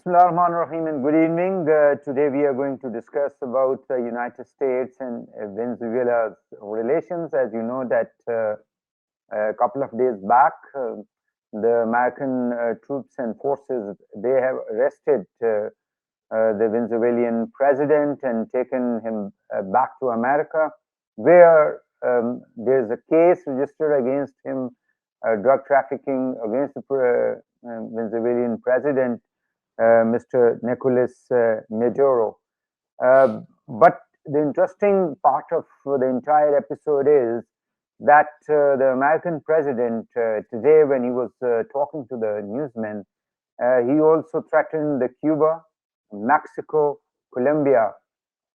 Bismillahirrahmanirrahim and good evening. Today we are going to discuss about the United States and Venezuela's relations. As you know that a couple of days back, the American troops and forces, they have arrested the Venezuelan president and taken him back to America, where there is a case registered against him, drug trafficking against the Venezuelan president, Mr. Nicolas Maduro. But the interesting part of the entire episode is that the American president today, when he was talking to the newsmen, he also threatened the Cuba, Mexico, Colombia,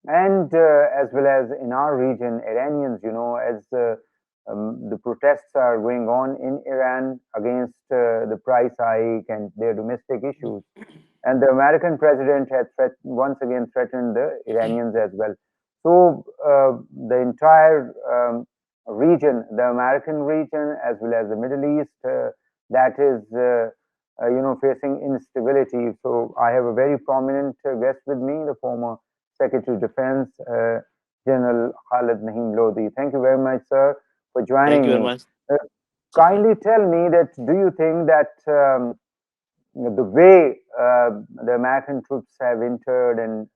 and as well as in our region, Iranians, as the protests are going on in Iran against the price hike and their domestic issues. And the American president had once again threatened the Iranians as well. So the entire region, the American region, as well as the Middle East, that is, facing instability. So I have a very prominent guest with me, the former Secretary of Defense, General Khalid Naeem Lohdi. Thank you very much, sir, for Thank joining you very me. much. Uh, Kindly tell me that do you think that the way the American troops have entered and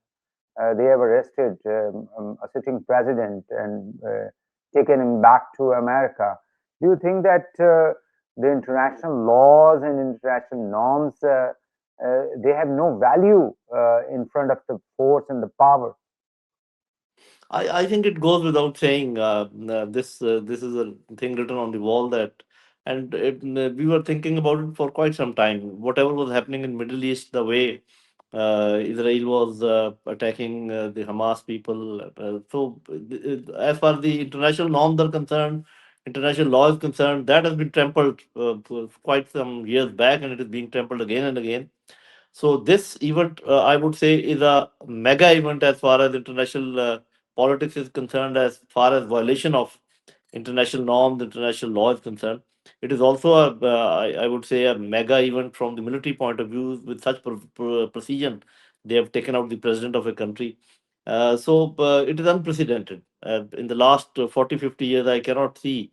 they have arrested a sitting president and taken him back to America, do you think that the international laws and international norms they have no value in front of the force and the power? I think it goes without saying. This is a thing written on the wall we were thinking about it for quite some time. Whatever was happening in Middle East, the way Israel was attacking the Hamas people. As far as the international norms are concerned, international law is concerned, that has been trampled for quite some years back, and it is being trampled again and again. So this event, I would say, is a mega event as far as international politics is concerned, as far as violation of international norms, international law is concerned. It is also I would say, a mega event from the military point of view. With such precision, they have taken out the president of a country. It is unprecedented. In the last 40, 50 years, I cannot see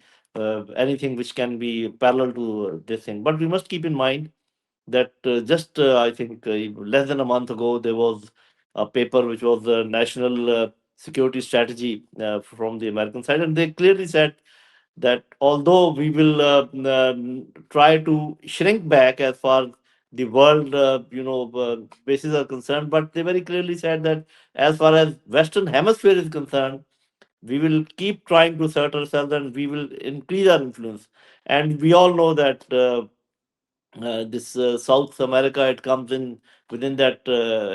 anything which can be parallel to this thing. But we must keep in mind that just I think less than a month ago there was a paper which was the national security strategy from the American side, and they clearly said that although we will try to shrink back as far the world bases are concerned, but they very clearly said that as far as Western Hemisphere is concerned, we will keep trying to assert ourselves and we will increase our influence. And we all know that this South America, it comes in within that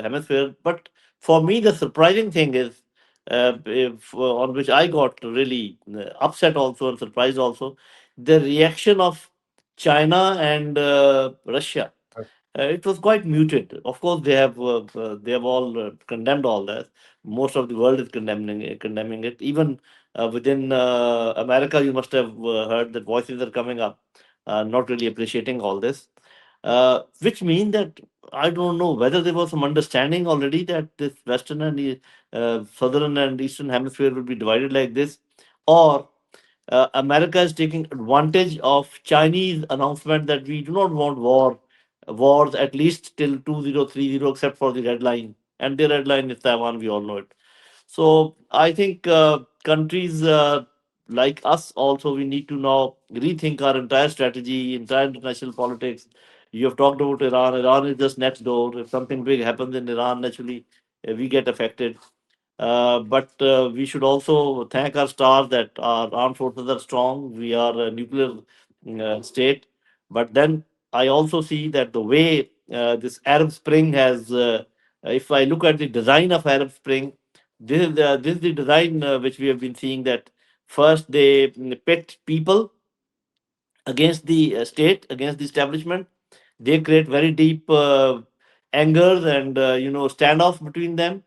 hemisphere. But for me, the surprising thing is, on which I got really upset also and surprised also, the reaction of China and Russia. It was quite muted. Of course, they have all condemned all that. Most of the world is condemning it. Even within America, you must have heard that voices are coming up, not really appreciating all this. Which means that I don't know whether there was some understanding already that this Western and Southern and Eastern Hemisphere will be divided like this, or America is taking advantage of Chinese announcement that we do not want wars at least till 2030, except for the red line, and the red line is Taiwan. We all know it. So I think countries like us also, we need to now rethink our entire strategy, entire international politics. You have talked about Iran. Iran is just next door. If something big happens in Iran, naturally we get affected. But we should also thank our stars that our armed forces are strong. We are a nuclear state. But then I also see that the way this Arab Spring has, if I look at the design of Arab Spring, this is the design which we have been seeing, that first they pit people against the state, against the establishment. They create very deep anger and standoff between them,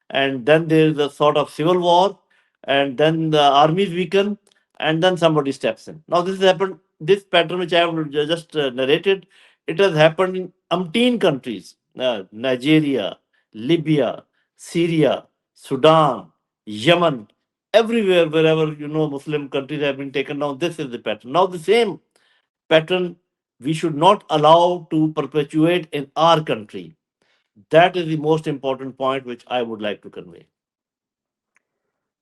and then there is a sort of civil war, and then the armies weaken, and then somebody steps in. Now this has happened. This pattern which I have just narrated, it has happened in umpteen countries. Nigeria, Libya, Syria, Sudan, Yemen, everywhere, wherever Muslim countries have been taken down, this is the pattern. Now, the same pattern we should not allow to perpetuate in our country. That is the most important point which I would like to convey.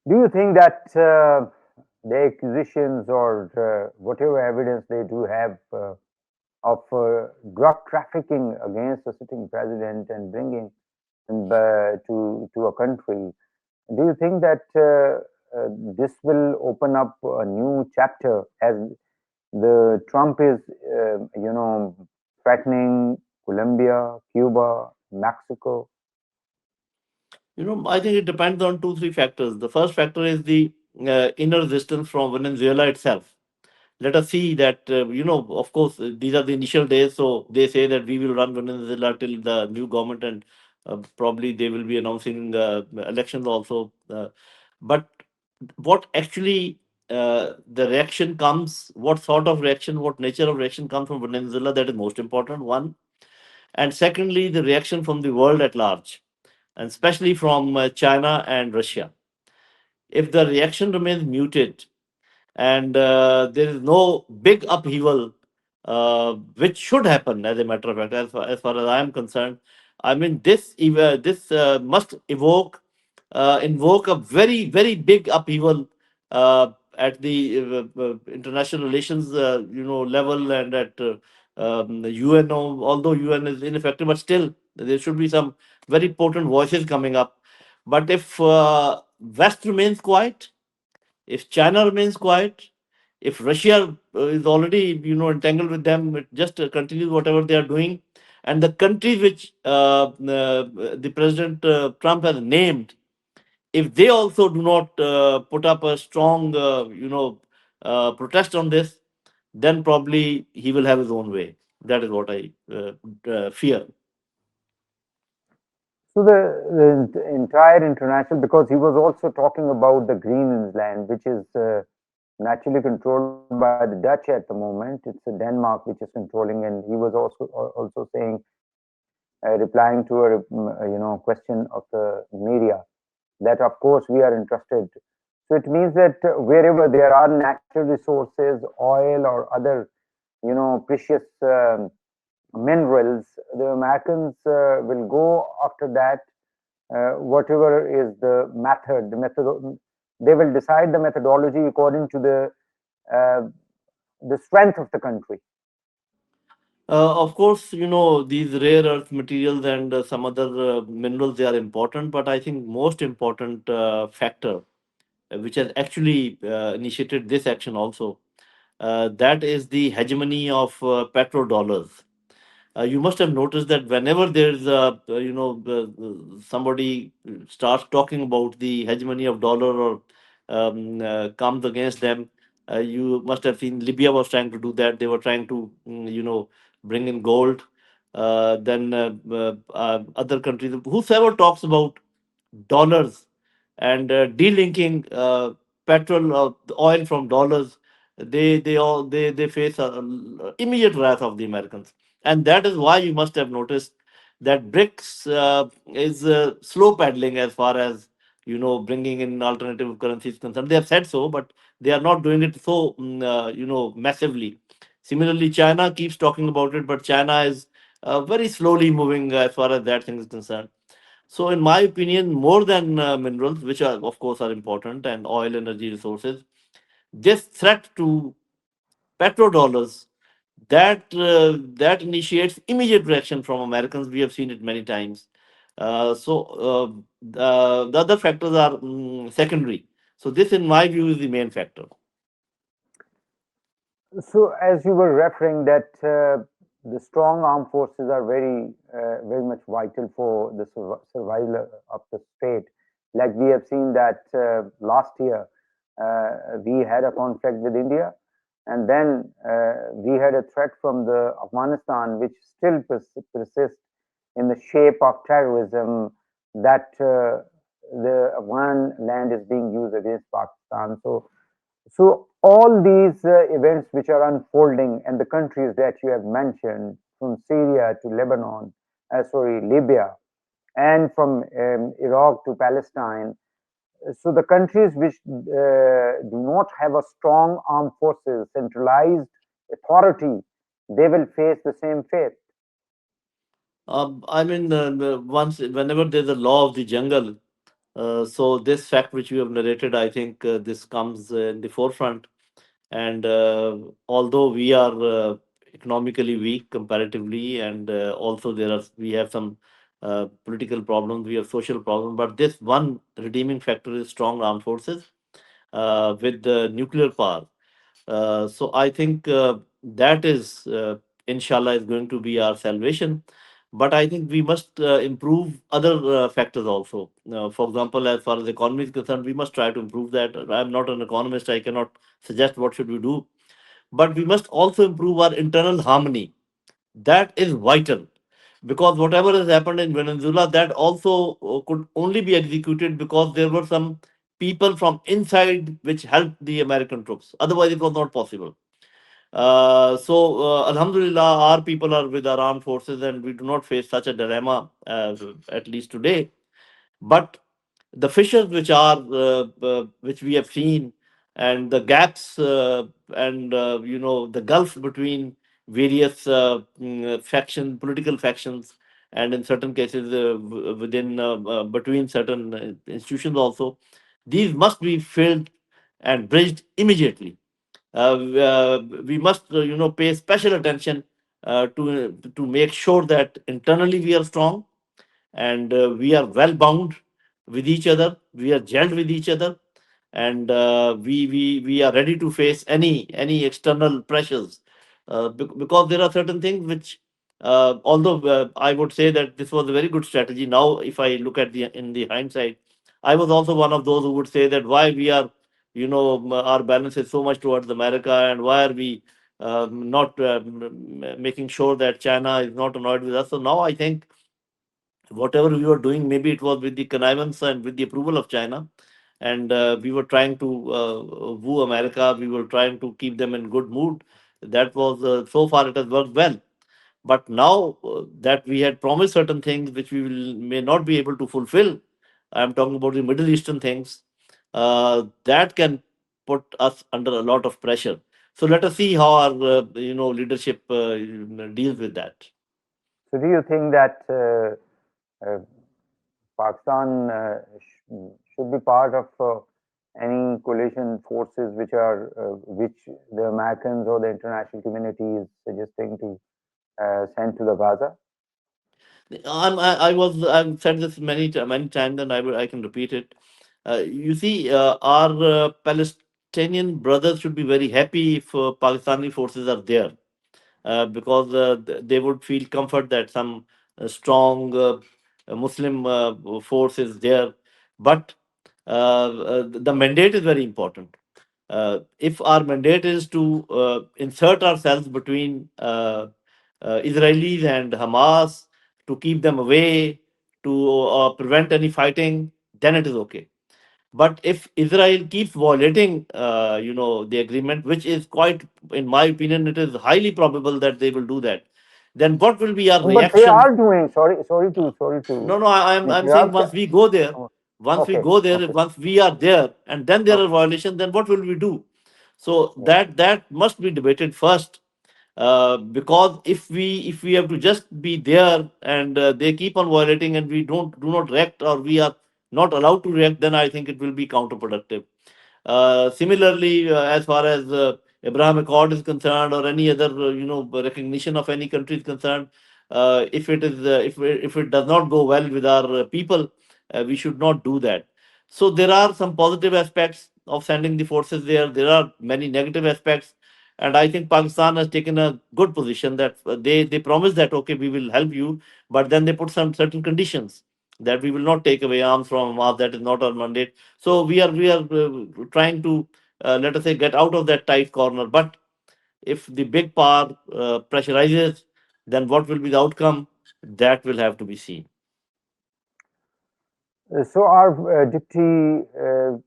Do you think that the accusations or whatever evidence they do have of drug trafficking against a sitting president and bringing him to a country, do you think that this will open up a new chapter as the Trump is, threatening Colombia, Cuba, Mexico? I think it depends on two, three factors. The first factor is the inner resistance from Venezuela itself. Let us see that, of course, these are the initial days, so they say that we will run Venezuela till the new government, and probably they will be announcing elections also. But what actually the reaction comes, what sort of reaction, what nature of reaction comes from Venezuela, that is most important, one. And secondly, the reaction from the world at large, and especially from China and Russia. If the reaction remains muted, and there is no big upheaval, which should happen, as a matter of fact, as far as I am concerned. I mean, this must invoke a very very big upheaval at the international relations level, and at the UN. Although UN is ineffective, but still there should be some very potent voices coming up. But if West remains quiet, if China remains quiet, if Russia is already entangled with them, it just continues whatever they are doing, and the countries which the President Trump has named, if they also do not put up a strong protest on this, then probably he will have his own way. That is what I fear. So the entire international, because he was also talking about the Greenland, which is naturally controlled by the Dutch at the moment. It's Denmark which is controlling, and he was also saying, replying to a question of the media, that of course we are interested. So it means that wherever there are natural resources, oil or other precious minerals, the Americans will go after that. Whatever is the method, they will decide the methodology according to uh, the strength of the country. Of course, these rare earth materials and some other minerals, they are important, but I think most important factor which has actually initiated this action also, that is the hegemony of petrodollars. You must have noticed that whenever there's somebody starts talking about the hegemony of dollar, or comes against them, you must have seen Libya was trying to do that. They were trying to bring in gold. Then other countries, whosoever talks about dollars and delinking petrol or oil from dollars, they face immediate wrath of the Americans. And that is why you must have noticed that BRICS is slow paddling as far as bringing in alternative currencies concerned. They have said so, but they are not doing it so massively. Similarly, China keeps talking about it, but China is very slowly moving as far as that thing is concerned. So, in my opinion, more than minerals, which are of course are important, and oil, energy resources, this threat to petrodollars, that initiates immediate reaction from Americans. We have seen it many times. The other factors are secondary. So this, in my view, is the main factor. So, as you were referring that the strong armed forces are very much vital for the survival of the state. Like we have seen that last year we had a conflict with India, and then we had a threat from the Afghanistan, which still persists in the shape of terrorism. That the Afghan land is being used against Pakistan. So all these events which are unfolding and the countries that you have mentioned, from Syria to Lebanon, Libya, and from Iraq to Palestine. So the countries which do not have a strong armed forces, centralized authority, they will face the same fate. I mean, once whenever there's a law of the jungle, so this fact which you have narrated, I think this comes in the forefront. And although we are economically weak comparatively, and also we have some political problems, we have social problems, but this one redeeming factor is strong armed forces with the nuclear power. So I think that is, inshallah, is going to be our salvation. But I think we must improve other factors also. For example, as far as economy is concerned, we must try to improve that. I'm not an economist; I cannot suggest what should we do. But we must also improve our internal harmony. That is vital, because whatever has happened in Venezuela, that also could only be executed because there were some people from inside which helped the American troops. Otherwise, it was not possible. Alhamdulillah, our people are with our armed forces, and we do not face such a dilemma, at least today. But the fissures which we have seen, and the gaps, and the gulf between various political factions, and in certain cases within between certain institutions also, these must be filled and bridged immediately. We must pay special attention to make sure that internally we are strong, and we are well bound with each other. We are gelled with each other, and we are ready to face any external pressures. Because there are certain things which, although I would say that this was a very good strategy. Now, if I look at the in the hindsight, I was also one of those who would say that why we are, our balance is so much towards America, and why are we not making sure that China is not annoyed with us. So now I think whatever we were doing, maybe it was with the connivance and with the approval of China, and we were trying to woo America. We were trying to keep them in good mood. That was, so far it has worked well. But now that we had promised certain things which may not be able to fulfill, I'm talking about the Middle Eastern things, that can put us under a lot of pressure. So let us see how our leadership deals with that. So do you think that Pakistan should be part of any coalition forces which the Americans or the international community is suggesting to send to the Gaza? I've said this many times, and I can repeat it. You see, our Palestinian brothers should be very happy if Pakistani forces are there, because they would feel comfort that some strong Muslim force is there. But the mandate is very important. If our mandate is to insert ourselves between Israelis and Hamas, to keep them away, to prevent any fighting, then it is okay. But if Israel keeps violating, the agreement, which is quite, in my opinion, it is highly probable that they will do that. Then what will be our But they reaction? are doing. Uh, Sorry to no, no, I'm saying interrupt. once we go there, Oh, okay, okay, once we are there, and then there are okay, violations, then what will we do? So yeah. that must be debated first, because if we have to just be there, and they keep on violating, and we do not react, or we are not allowed to react, then I think it will be counterproductive. Similarly, as far as Abraham Accord is concerned, or any other recognition of any country is concerned, if it does not go well with our people, we should not do that. So there are some positive aspects of sending the forces there. There are many negative aspects, and I think Pakistan has taken a good position that they promise that okay, we will help you, but then they put some certain conditions that we will not take away arms from Hamas. That is not our mandate. So we are trying to, let us say, get out of that tight corner. But if the big power pressurizes, then what will be the outcome? That will have to be seen. So our deputy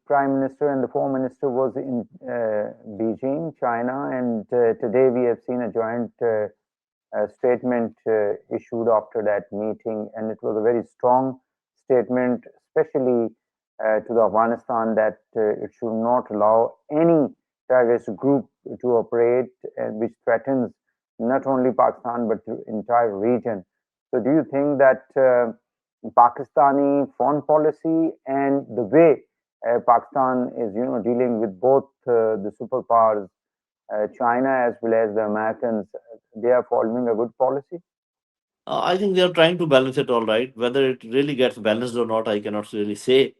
prime minister and the foreign minister was in Beijing, China, and today we have seen a joint statement issued after that meeting, and it was a very strong statement, especially to the Afghanistan, that it should not allow any terrorist group to operate, which threatens not only Pakistan but the entire region. So, do you think that Pakistani foreign policy and the way Pakistan is, dealing with both the superpowers, China as well as the Americans, they are following a good policy? I think they are trying to balance it all right. Whether it really gets balanced or not, I cannot really say.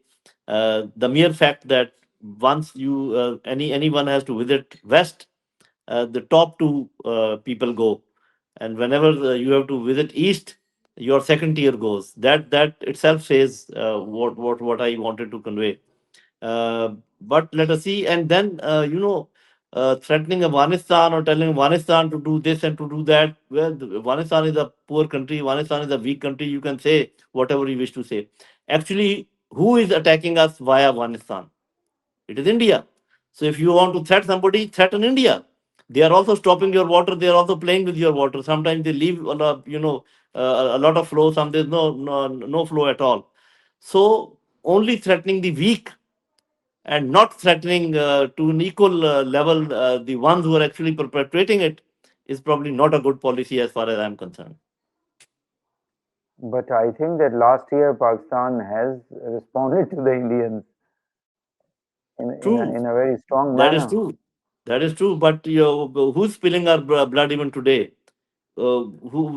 The mere fact that once anyone has to visit West, the top two people go, and whenever you have to visit East, your second tier goes. That itself says what I wanted to convey. But let us see. And then, threatening Afghanistan or telling Afghanistan to do this and to do that. Well, Afghanistan is a poor country. Afghanistan is a weak country. You can say whatever you wish to say. Actually, who is attacking us via Afghanistan? It is India. So if you want to threat somebody, threaten India. They are also stopping your water. They are also playing with your water. Sometimes they leave a lot of flow. Some there's no flow at all. So only threatening the weak and not threatening to an equal level the ones who are actually perpetrating it is probably not a good policy as far as I'm concerned. But I think that last year Pakistan has responded to the Indians True, in a very strong that is manner. true. That is true. But who's spilling our blood even today? Isn't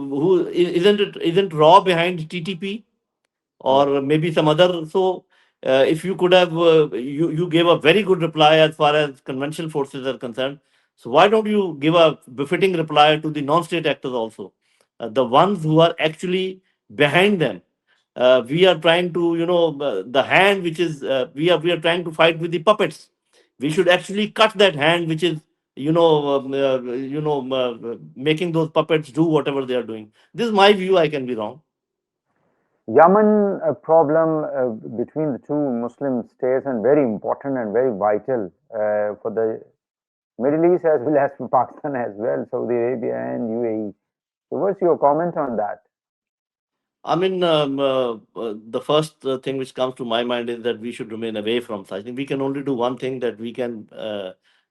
Raw behind TTP? Yeah. Or maybe some other. So, if you could have, you gave a very good reply as far as conventional forces are concerned. So why don't you give a befitting reply to the non-state actors also, the ones who are actually behind them? We are trying to, the hand which is we are trying to fight with the puppets. We should actually cut that hand which is making those puppets do whatever they are doing. This is my view. I can be wrong. Yemen problem between the two Muslim states, and very important and very vital for the Middle East as well as for Pakistan as well, Saudi Arabia and UAE. So, what's your comment on that? I mean, the first thing which comes to my mind is that we should remain away from such. I think we can only do one thing, that we can,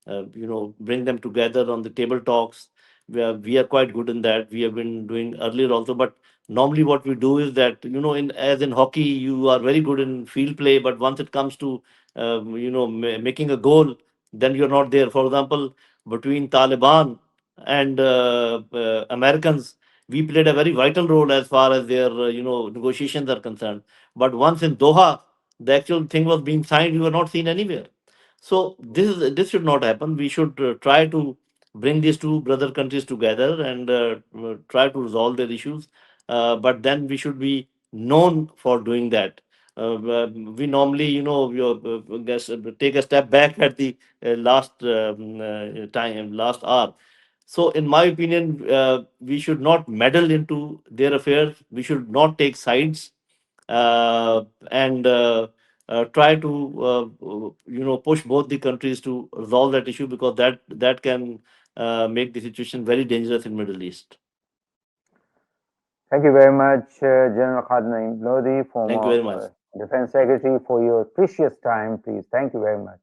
bring them together on the table talks. We are quite good in that. We have been doing earlier also, but normally what we do is that, in as in hockey, you are very good in field play, but once it comes to, making a goal, then you're not there. For example, between Taliban and Americans, we played a very vital role as far as their negotiations are concerned. But once in Doha, the actual thing was being signed, we were not seen anywhere. So this should not happen. We should try to bring these two brother countries together and try to resolve their issues. But then we should be known for doing that. We normally, take a step back at the last hour. So, in my opinion, we should not meddle into their affairs. We should not take sides, and try to push both the countries to resolve that issue, because that can make the situation very dangerous in Middle East. Thank you very much, General Khalid Naeem Lodi, Thank you former very much. Defense Secretary, for your precious time, please. Thank you very much.